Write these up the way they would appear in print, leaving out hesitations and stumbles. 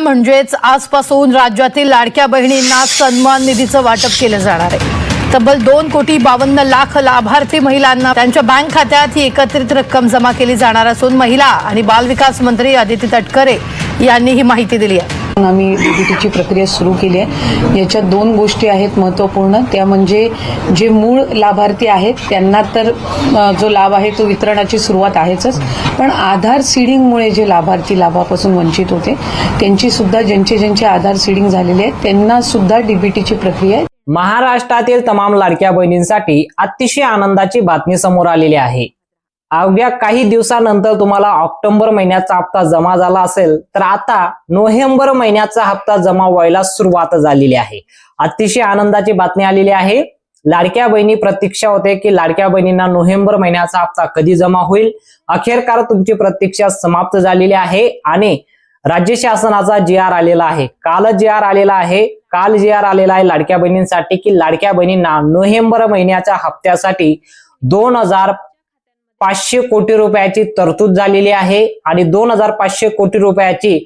म्हणजेच आजपासून राज्यातील लाडक्या बहिणींना सन्मान निधीचं वाटप केलं जाणार आहे। तब्बल 2,52,00,000 लाभार्थी महिलांना त्यांच्या बँक खात्यात ही एकत्रित रक्कम जमा केली जाणार असून महिला आणि बालविकास मंत्री अदिती तटकरे यांनी ही माहिती दिली आहे। आम्ही डीबीटीची प्रक्रिया सुरू केली आहे। याच्यात दोन गोष्टी आहेत महत्त्वपूर्ण, त्या म्हणजे जे मूळ लाभार्थी आहेत त्यांना तर जो लाभ आहे तो वितरणाची सुरुवात आहेच, पण आधार सीडिंगमुळे जे लाभार्थी लाभापासून वंचित होते त्यांची सुद्धा ज्यांचे आधार सीडिंग झालेले आहेत त्यांना सुद्धा डीबीटीची प्रक्रिया महाराष्ट्रातील तमाम लाडक्या बहिणींसाठी अतिशय आनंदाची बातमी समोर आलेली आहे। अवघ्या काही दिवसानंतर तुम्हाला ऑक्टोबर महिन्याचा हप्ता जमा झाला असेल तर आता नोव्हेंबर महिन्याचा हप्ता जमा व्हायला सुरुवात झालेली आहे। अतिशय आनंदाची बातमी आलेली आहे। लाडक्या बहिणी प्रतीक्षा होते की लाडक्या बहिणींना नोव्हेंबर महिन्याचा हप्ता कधी जमा होईल। अखेरकार तुमची प्रतीक्षा समाप्त झालेली आहे आणि राज्य शासनाचा GR आलेला आहे। काल GR आलेला आहे लाडक्या बहिणींसाठी की लाडक्या बहिणींना नोव्हेंबर महिन्याच्या हप्त्यासाठी 2,500 कोटी रुपयाची तरतूद झालेली आहे आणि 2,500 कोटी रुपयाची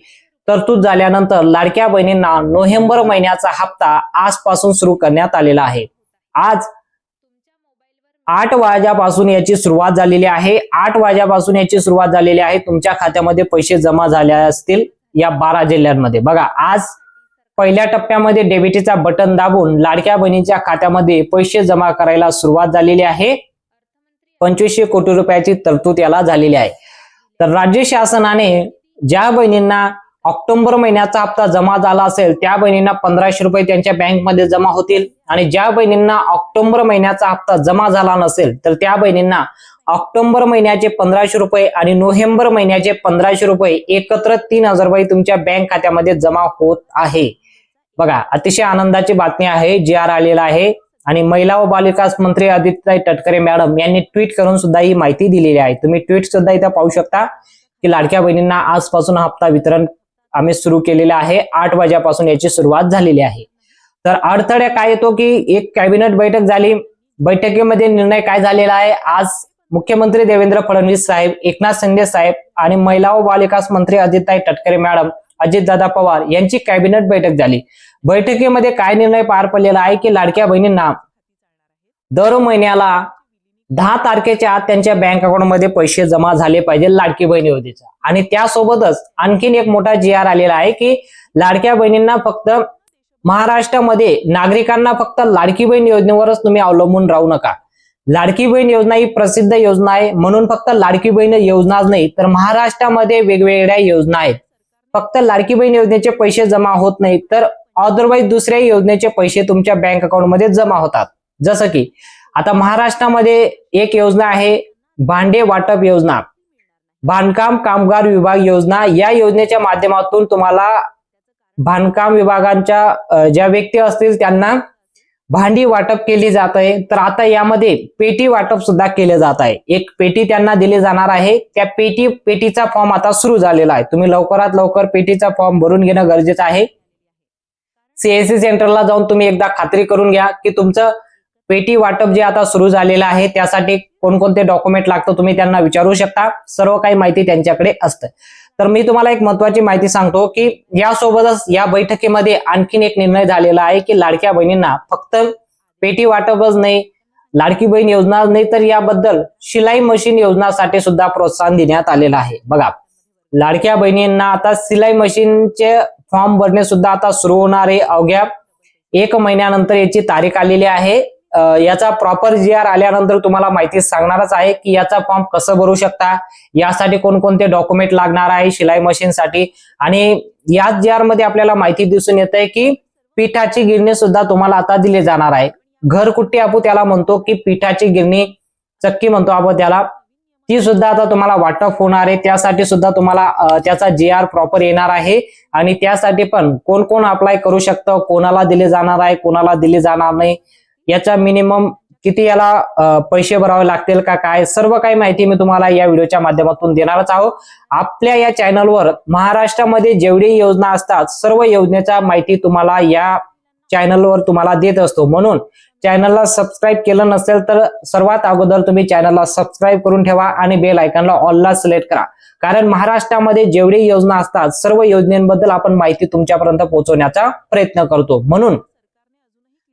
तरतूद झाल्यानंतर लाडक्या बहिणींना नोव्हेंबर महिन्याचा हप्ता आजपासून सुरू करण्यात आलेला आहे। आज 8 वाजल्यापासून याची सुरुवात झालेली आहे। 8 वाजल्यापासून याची सुरुवात झालेली आहे। तुमच्या खात्यामध्ये पैसे जमा झाले असतील या 12 जिल्ह्यांमध्ये। बघा, आज पहिल्या टप्प्यामध्ये डेबिटचा बटन दाबून लाडक्या बहिणीच्या खात्यामध्ये पैसे जमा करायला सुरुवात झालेली आहे। 2,500 कोटी रुपयाची तरतूद याला झालेली आहे। तर राज्य शासनाने ज्या बहिणींना ऑक्टोबर महिन्याचा हप्ता जमा झाला असेल त्या बहिणींना 1,500 रुपये त्यांच्या बँकमध्ये जमा होतील आणि ज्या बहिणींना ऑक्टोबर महिन्याचा हप्ता जमा झाला नसेल तर त्या बहिणींना ऑक्टोबर महिन्याचे 1,500 रुपये आणि नोव्हेंबर महिन्याचे 1,500 रुपये एकत्र 3,000 रुपये तुमच्या बँक खात्यामध्ये जमा होत आहे। बघा, अतिशय आनंदाची बातमी आहे। GR आलेला आहे आणि महिला व बालविकास मंत्री अदिती तटकरे मॅडम यांनी ट्विट करून सुद्धा ही माहिती दिलेली आहे। तुम्ही ट्विट सुद्धा इथे पाहू शकता की लाडक्या बहिणींना आजपासून हप्ता वितरण आम्ही सुरू केलेले आहे। 8 वाजल्यापासून याची सुरुवात झालेली आहे। तर अडथळा काय येतो की एक कॅबिनेट बैठक झाली। बैठकीमध्ये निर्णय काय झालेला आहे, आज मुख्यमंत्री देवेंद्र फडणवीस साहेब, एकनाथ शिंदे साहेब आणि महिला व बालविकास मंत्री अदिती तटकरे मॅडम, अजितदादा पवार यांची कॅबिनेट बैठक झाली। बैठकीमध्ये काय निर्णय पार पडलेला आहे की लाडक्या बहिणींना दर महिन्याला 10 तारखेच्या आत त्यांच्या बँक अकाउंटमध्ये पैसे जमा झाले पाहिजे लाडकी बहीण योजनेचा। आणि त्यासोबतच आणखीन एक मोठा GR आलेला आहे की लाडक्या बहिणींना फक्त महाराष्ट्रामध्ये नागरिकांना फक्त लाडकी बहीण योजनेवरच तुम्ही अवलंबून राहू नका। लाडकी बहीण योजना ही प्रसिद्ध योजना आहे, म्हणून फक्त लाडकी बहीण योजनाच नाही तर महाराष्ट्रामध्ये वेगवेगळ्या योजना आहेत। फक्त लाडकी बहीण योजनेचे पैसे जमा होत नाही तर अदरवाईज दुसऱ्या योजनेचे पैसे तुमच्या बँक अकाउंटमध्ये जमा होतात। जसं की आता महाराष्ट्रामध्ये एक योजना आहे भांडे वाटप योजना, बांधकाम कामगार विभाग योजना। या योजनेच्या माध्यमातून तुम्हाला बांधकाम विभागांच्या ज्या व्यक्ती असतील त्यांना भांडी वाटप केली जात आहे। तर आता यामध्ये पेटी वाटप सुद्धा केले जात आहे। एक पेटी त्यांना दिली जाणार आहे। त्या पेटीचा फॉर्म आता सुरू झालेला आहे। तुम्ही लवकरात लवकर पेटीचा फॉर्म भरून घेणं गरजेचं आहे। CSC सेंटरला जाऊन तुम्ही एकदा खात्री करून घ्या की तुमचं पेटी वाटप जे आता सुरू झालेलं आहे त्यासाठी कोणकोणते डॉक्युमेंट लागतं तुम्ही त्यांना विचारू शकता। सर्व काही माहिती त्यांच्याकडे असते। तर मी तुम्हाला एक महत्त्वाची माहिती सांगतो की यासोबतच या बैठकीमध्ये आणखीन एक निर्णय झालेला आहे की लाडक्या बहिणींना फक्त पेटी वाटपच नाही, लाडकी बहीण योजना नाही तर याबद्दल शिलाई मशीन योजनासाठी सुद्धा प्रोत्साहन देण्यात आलेलं आहे। बघा, लाडक्या बहिणींना आता शिलाई मशीनचे फॉर्म भरणे सुद्धा आता सुरू होणार आहे। अवघ्या 1 महिन्यानंतर याची तारीख आलेली आहे। याचा प्रॉपर GR आल्यानंतर तुम्हाला माहिती सांगणारच आहे की याचा फॉर्म कसं भरू शकता, यासाठी कोणकोणते डॉक्युमेंट लागणार आहे शिलाई मशीनसाठी। आणि याच GR मध्ये आपल्याला माहिती दिसून येत आहे की पिठाची गिरणी सुद्धा तुम्हाला आता दिली जाणार आहे। घरकुट्टी आपण त्याला म्हणतो की पिठाची गिरणी, चक्की म्हणतो आपण त्याला, ती सुद्धा आता तुम्हाला वाटप होणार आहे। त्यासाठी सुद्धा तुम्हाला त्याचा GR प्रॉपर येणार आहे आणि त्यासाठी पण कोण कोण अप्लाय करू शकतं, कोणाला दिले जाणार आहे, कोणाला दिले जाणार नाही, याचा मिनिमम किती याला पैसे भरावे लागतील का काय, सर्व काही माहिती मी तुम्हाला या व्हिडिओच्या माध्यमातून देणारच आहोत। आपल्या या चॅनलवर महाराष्ट्रामध्ये जेवढी योजना असतात सर्व योजनेचा माहिती तुम्हाला या चॅनलवर तुम्हाला देत असतो. म्हणून चॅनलला सबस्क्राईब केलं नसेल तर सर्वात अगोदर तुम्ही चॅनलला सबस्क्राईब करून ठेवा आणि बेल आयकॉनला ऑलला सिलेक्ट करा. कारण महाराष्ट्रामध्ये जेवढी योजना असतात सर्व योजनेबद्दल आपण माहिती तुमच्यापर्यंत पोहोचवण्याचा प्रयत्न करतो. म्हणून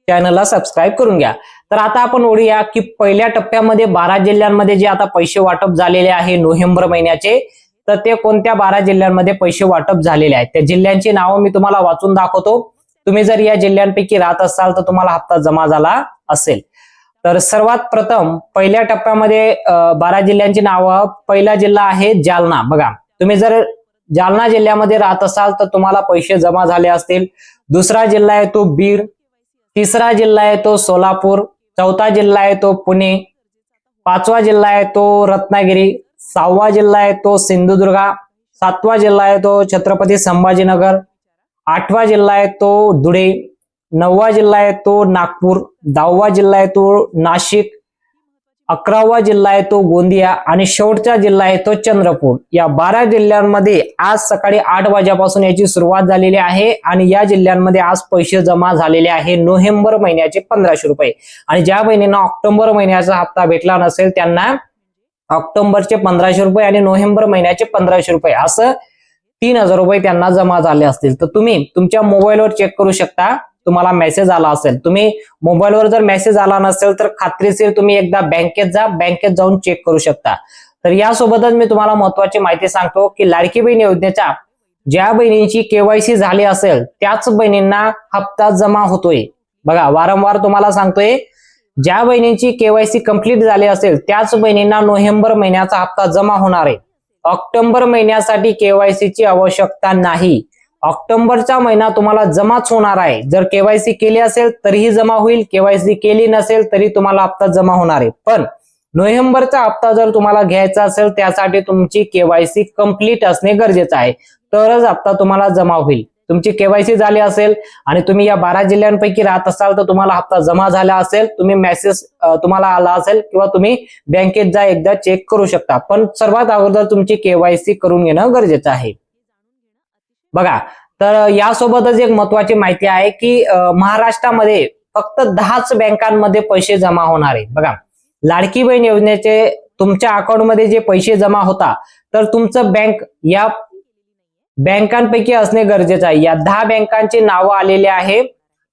चॅनलला सबस्क्राईब करून घ्या. तर आता आपण ओढूया की पहिल्या टप्प्यामध्ये 12 जिल्ह्यांमध्ये जे आता पैसे वाटप झालेले आहे नोव्हेंबर महिन्याचे, तर ते कोणत्या 12 जिल्ह्यांमध्ये पैसे वाटप झालेले आहेत त्या जिल्ह्यांची नावं मी तुम्हाला वाचून दाखवतो. तुम्ही जर या जिल्ह्यांपैकी राहत असाल तर तुम्हाला हप्ता जमा झाला असेल. तर सर्वात प्रथम पहिल्या टप्प्यामध्ये 12 जिल्ह्यांची नावं. पहिला जिल्हा आहे जालना. बघा, तुम्ही जर जालना जिल्ह्यामध्ये राहत असाल तर तुम्हाला पैसे जमा झाले असतील. दुसरा जिल्हा आहे तो बीड. तिसरा जिल्हा आहे तो सोलापूर. चौथा जिल्हा आहे तो पुणे. पाचवा जिल्हा आहे तो रत्नागिरी. सहावा जिल्हा आहे तो सिंधुदुर्ग. सातवा जिल्हा आहे तो छत्रपती संभाजीनगर. आठवा जिल्हा आहे तो धुळे. नववा जिल्हा आहे तो नागपूर. 10वा जिल्हा आहे तो नाशिक. 11वा जिल्हा आहे तो गोंदिया आणि शेवटचा जिल्हा आहे तो चंद्रपूर. या 12 जिल्ह्यांमध्ये आज सकाळी 8 वाजल्यापासून याची सुरुवात झालेली आहे आणि या जिल्ह्यांमध्ये आज पैसे जमा झालेले आहे नोव्हेंबर महिन्याचे 1500 रुपये. आणि ज्या बहिणींना ऑक्टोबर महिन्याचा हप्ता भेटला नसेल त्यांना ऑक्टोबरचे 1500 रुपये आणि नोव्हेंबर महिन्याचे 1500 रुपये असं 3000 रुपये त्यांना जमा झाले असतील. तर तुम्ही तुमच्या मोबाईलवर चेक करू शकता, तुम्हाला मेसेज आला असेल. तुम्ही मोबाईलवर जर मेसेज आला नसेल तर खात्रीशीर तुम्ही एकदा बँकेत जा, बँकेत जाऊन चेक करू शकता. तर यासोबतच मी तुम्हाला महत्वाची माहिती सांगतो की लाडकी बहीण योजनेच्या ज्या बहिणींची केवायसी झाली असेल त्याच बहिणींना हप्ता जमा होतोय. बघा, वारंवार तुम्हाला सांगतोय, ज्या बहिणींची केवायसी कंप्लीट झाली असेल त्याच बहिणींना नोव्हेंबर महिन्याचा हप्ता जमा होणार आहे. ऑक्टोबर महिन्यासाठी केवायसीची आवश्यकता नाही. ऑक्टोबरचा महिना तुम्हाला जमाच होणार आहे. जर केवायसी केली असेल तरीही जमा होईल, केवायसी केली नसेल तरी तुम्हाला हप्ता जमा होणार आहे. पण नोव्हेंबरचा हप्ता जर तुम्हाला घ्यायचा असेल त्यासाठी तुमची केवायसी कंप्लीट असणे गरजेचं आहे, तरच हप्ता तुम्हाला जमा होईल. तुमची केवायसी झाली असेल आणि तुम्ही या 12 जिल्ह्यांपैकी राहत असाल तर तुम्हाला हप्ता जमा झाला असेल, तुम्ही मेसेज तुम्हाला आला असेल किंवा तुम्ही बँकेत जा एकदा चेक करू शकता. पण सर्वात अगोदर तुमची केवायसी करून घेणं गरजेचं आहे. बघा, तर यासोबतच एक महत्वाची माहिती आहे की महाराष्ट्रामध्ये फक्त 10च बँकांमध्ये पैसे जमा होणार आहे. बघा, लाडकी बहीण योजनेचे तुमच्या अकाउंटमध्ये जे पैसे जमा होता तर तुमचं बँक या बँकांपैकी असणे गरजेचं आहे. या 10 बँकांची नावं आलेली आहे.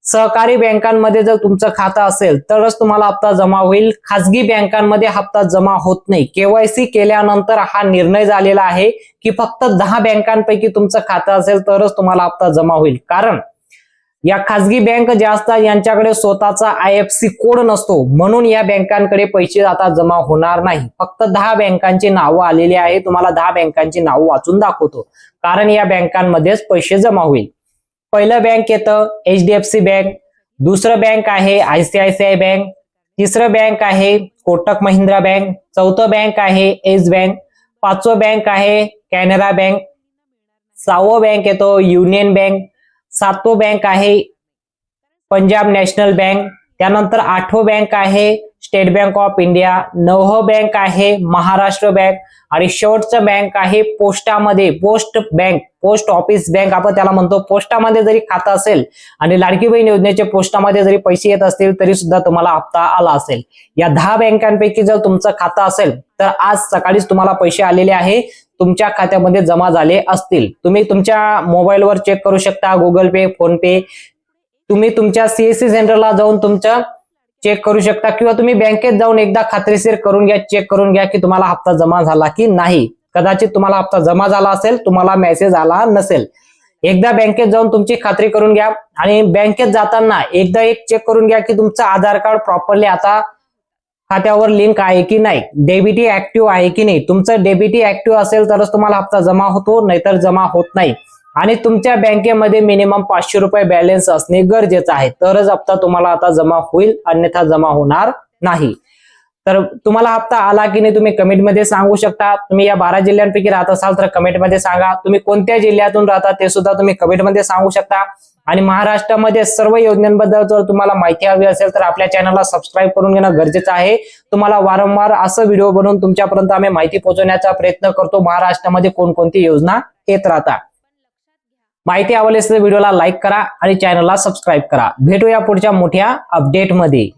सहकारी बँकांमध्ये जर तुमचं खातं असेल तरच तुम्हाला हप्ता जमा होईल. खासगी बँकांमध्ये हप्ता जमा होत नाही. केवायसी केल्यानंतर हा निर्णय झालेला आहे की फक्त 10 बँकांपैकी तुमचं खातं असेल तरच तुम्हाला हप्ता जमा होईल. कारण या खासगी बँक ज्या असतात यांच्याकडे स्वतःचा IFSC कोड नसतो, म्हणून या बँकांकडे पैसे आता जमा होणार नाही. फक्त 10 बँकांची नावं आलेली आहे. तुम्हाला 10 बँकांची नावं वाचून दाखवतो, कारण या बँकांमध्येच पैसे जमा होईल. पहिलं बँक येतं HDFC बँक. दुसरं बँक आहे ICICI बँक. तिसरं बँक आहे कोटक महिंद्रा बँक. चौथं बँक आहे येस बँक. पाचवं बँक आहे कॅनरा बँक. 6वं बँक येतो युनियन बँक. 7वं बँक आहे पंजाब नॅशनल बँक. त्यानंतर 8वं बँक आहे स्टेट बँक ऑफ इंडिया. 9वं बँक आहे महाराष्ट्र बँक आणि शेवटचं बँक आहे पोस्टामध्ये post bank, post office bank आपण त्याला म्हणतो. पोस्टामध्ये जरी खातं असेल आणि लाडकी बहीण योजनेचे पोस्टामध्ये जरी पैसे येत असतील तरी सुद्धा तुम्हाला हप्ता आला असेल. या 10 बँकांपैकी जर तुमचं खातं असेल तर आज सकाळीच तुम्हाला पैसे आलेले आहे, तुमच्या खात्यामध्ये जमा झाले असतील. तुम्ही तुमच्या मोबाईलवर चेक करू शकता, गुगल पे, फोन पे. तुम्ही तुमच्या CSC सेंटरला जाऊन तुमचं चेक करू शकता किंवा तुम्ही बँकेत जाऊन एकदा खात्रीशीर करून घ्या, चेक करून घ्या की तुम्हाला हप्ता जमा झाला की नाही. कदाचित तुम्हाला हप्ता जमा झाला असेल, तुम्हाला मेसेज आला नसेल. एकदा बँकेत जाऊन तुमची खात्री करून घ्या आणि बँकेत जाताना एकदा एक चेक करून घ्या की तुमचं आधार कार्ड प्रॉपरली आता खात्यावर लिंक आहे की नाही, डेबिटी ऍक्टिव्ह आहे की नाही. तुमचं डेबिटी ऍक्टिव्ह असेल तरच तुम्हाला हप्ता जमा होतो, नाहीतर जमा होत नाही. आणि तुमच्या बँकेमध्ये मिनिमम 500 रुपये बॅलन्स असणे गरजेचं आहे, तरच हप्ता तुम्हाला आता जमा होईल, अन्यथा जमा होणार नाही. तर तुम्हाला हप्ता आला की नाही तुम्ही कमेंटमध्ये सांगू शकता. तुम्ही या 12 जिल्ह्यांपैकी राहत असाल तर कमेंटमध्ये सांगा. तुम्ही कोणत्या जिल्ह्यातून राहता ते सुद्धा तुम्ही कमेंटमध्ये सांगू शकता. आणि महाराष्ट्रामध्ये सर्व योजनांबद्दल जर तुम्हाला माहिती हवी असेल तर आपल्या चॅनलला सबस्क्राईब करून घेणं गरजेचं आहे. तुम्हाला वारंवार असं व्हिडिओ बनवून तुमच्यापर्यंत आम्ही माहिती पोहोचवण्याचा प्रयत्न करतो. महाराष्ट्रामध्ये कोणकोणती योजना येत राहतात. माहिती आवडली असेल तर व्हिडिओला लाईक करा आणि चॅनलला सबस्क्राईब करा. भेटूया पुढच्या मोठ्या अपडेटमध्ये.